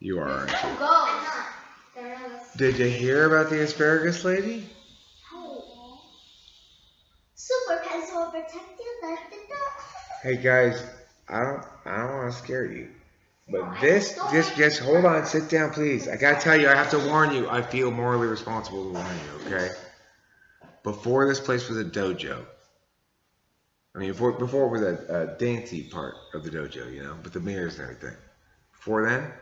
You are, aren't you? I'm not. Did you hear about the asparagus lady? No. Super pets will protect you. Hey guys, I don't want to scare you, but just hold on, sit down, please. I gotta tell you, I have to warn you. I feel morally responsible to warn you. Okay. Before this place was a dojo. I mean, before it was a dainty part of the dojo, you know, with the mirrors and everything. Before then,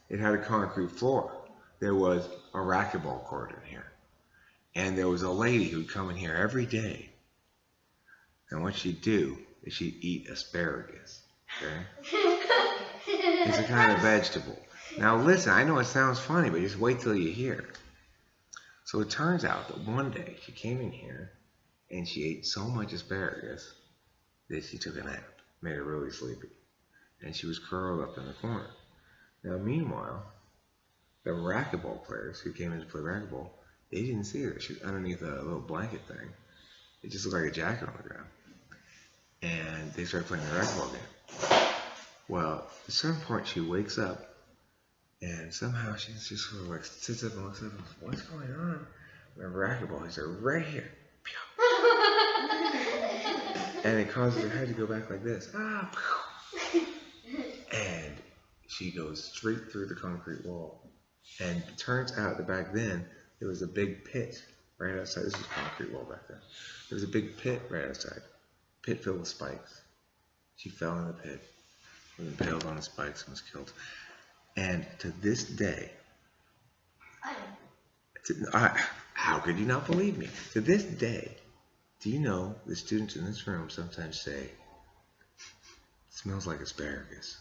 it had a concrete floor. There was a racquetball court in here. And there was a lady who'd come in here every day. And what she'd do is she'd eat asparagus. Okay? It's a kind of vegetable. Now listen, I know it sounds funny, but just wait till you hear. So it turns out that one day she came in here and she ate so much asparagus that she took a nap, made her really sleepy. And she was curled up in the corner. Now meanwhile, the racquetball players who came in to play racquetball, they didn't see her. She was underneath a little blanket thing. It just looked like a jacket on the ground. And they started playing the racquetball game. Well, at a certain point she wakes up and somehow she just sort of like sits up and looks up and goes, what's going on? And the racquetball is right here. And it causes her head to go back like this. And she goes straight through the concrete wall. And it turns out that back then, there was a big pit right outside. This was concrete wall back then. There was a big pit right outside. Pit filled with spikes. She fell in the pit, was impaled on the spikes, and was killed. And to this day, how could you not believe me? To this day, do you know the students in this room sometimes say, it smells like asparagus?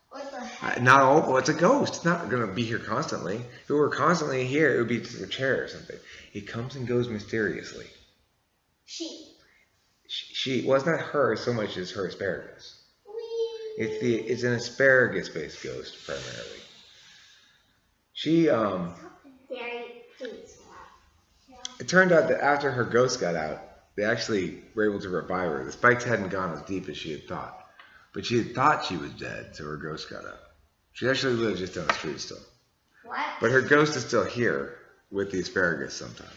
What the heck? Not all, well, it's a ghost. It's not going to be here constantly. If it were constantly here, it would be to a chair or something. It comes and goes mysteriously. Well, it's not her so much as her asparagus. It's an asparagus-based ghost primarily. It turned out that after her ghost got out, they actually were able to revive her. The spikes hadn't gone as deep as she had thought. But she had thought she was dead, so her ghost got out. She actually lives just down the street still. What? But her ghost is still here with the asparagus sometimes.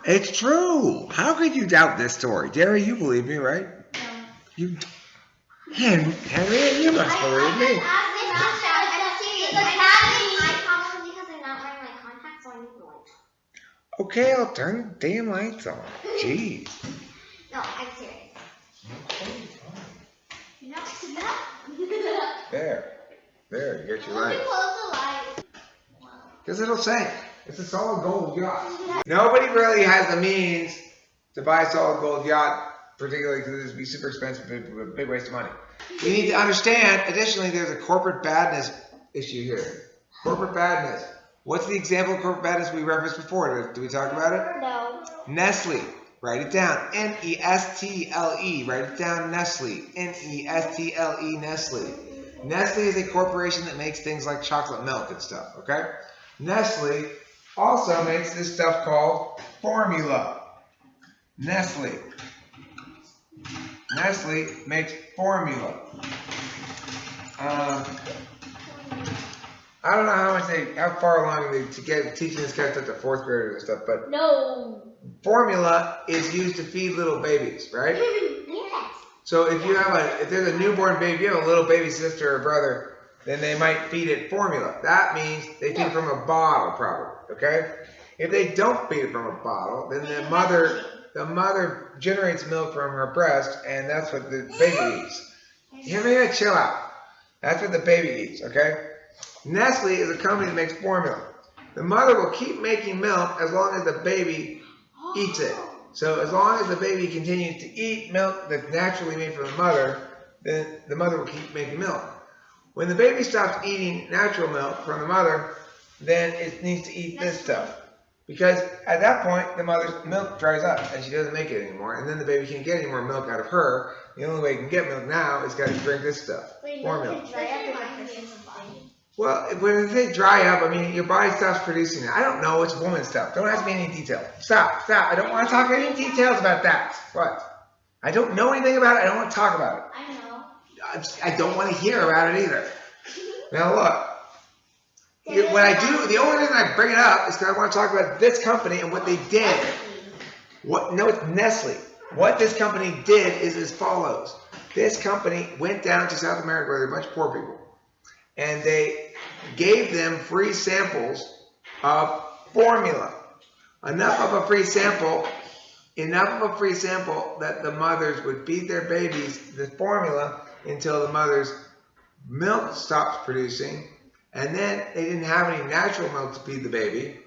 It's true. How could you doubt this story? Jerry, you believe me, right? No. Henry, you must believe me. Okay, I'll turn the damn lights on. Jeez. No, I'm serious. There, you get your light. Close the light. Because it'll sink. It's a solid gold yacht. Nobody really has the means to buy a solid gold yacht, particularly because it would be super expensive, a big waste of money. We need to understand, additionally, there's a corporate badness issue here. Corporate badness. What's the example of corporate badness we referenced before? Did we talk about it? No. Nestle. Write it down. Nestle. Write it down. Nestle. Nestle. Nestle. Nestle is a corporation that makes things like chocolate milk and stuff, okay? Nestle also makes this stuff called formula. Nestle makes formula. I don't know how far along they to get teaching this kind of stuff to fourth graders and stuff, but No. formula is used to feed little babies, right? Yes. So if there's a newborn baby, you have a little baby sister or brother, then they might feed it formula. That means they feed it from a bottle, probably. Okay? If they don't feed it from a bottle, then the mother generates milk from her breast, and that's what the baby eats. You gotta chill out. That's what the baby eats. Okay? Nestle is a company that makes formula. The mother will keep making milk as long as the baby eats it. So as long as the baby continues to eat milk that's naturally made from the mother, then the mother will keep making milk. When the baby stops eating natural milk from the mother, then it needs to eat this stuff. Because at that point, the mother's milk dries up and she doesn't make it anymore. And then the baby can't get any more milk out of her. The only way it can get milk now is got to drink this stuff. Formula. Well, when they dry up, I mean, your body stops producing it. I don't know. It's woman stuff. Don't ask me any detail. Stop. I don't want to talk any details about that. What? I don't know anything about it. I don't want to talk about it. I know. I don't want to hear about it either. Now look. When I do, the only reason I bring it up is because I want to talk about this company and what they did. No, it's Nestle. What this company did is as follows. This company went down to South America where there are a bunch of poor people, and they gave them free samples of formula. Enough of a free sample that the mothers would feed their babies the formula until the mother's milk stops producing. And then they didn't have any natural milk to feed the baby,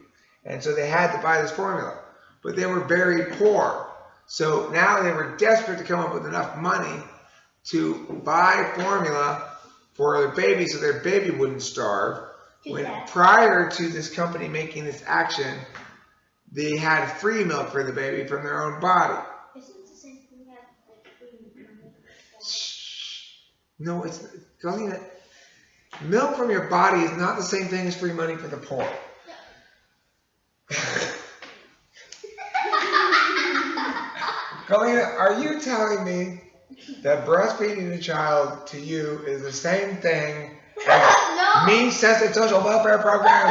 and so they had to buy this formula. But they were very poor. So now they were desperate to come up with enough money to buy formula for their baby so their baby wouldn't starve. When prior to this company making this action, they had free milk for the baby from their own body. Isn't the same thing that free money? No, it's Galina. Milk from your body is not the same thing as free money for the poor. Galina, are you telling me that breastfeeding a child to you is the same thing as No. means-tested social welfare program?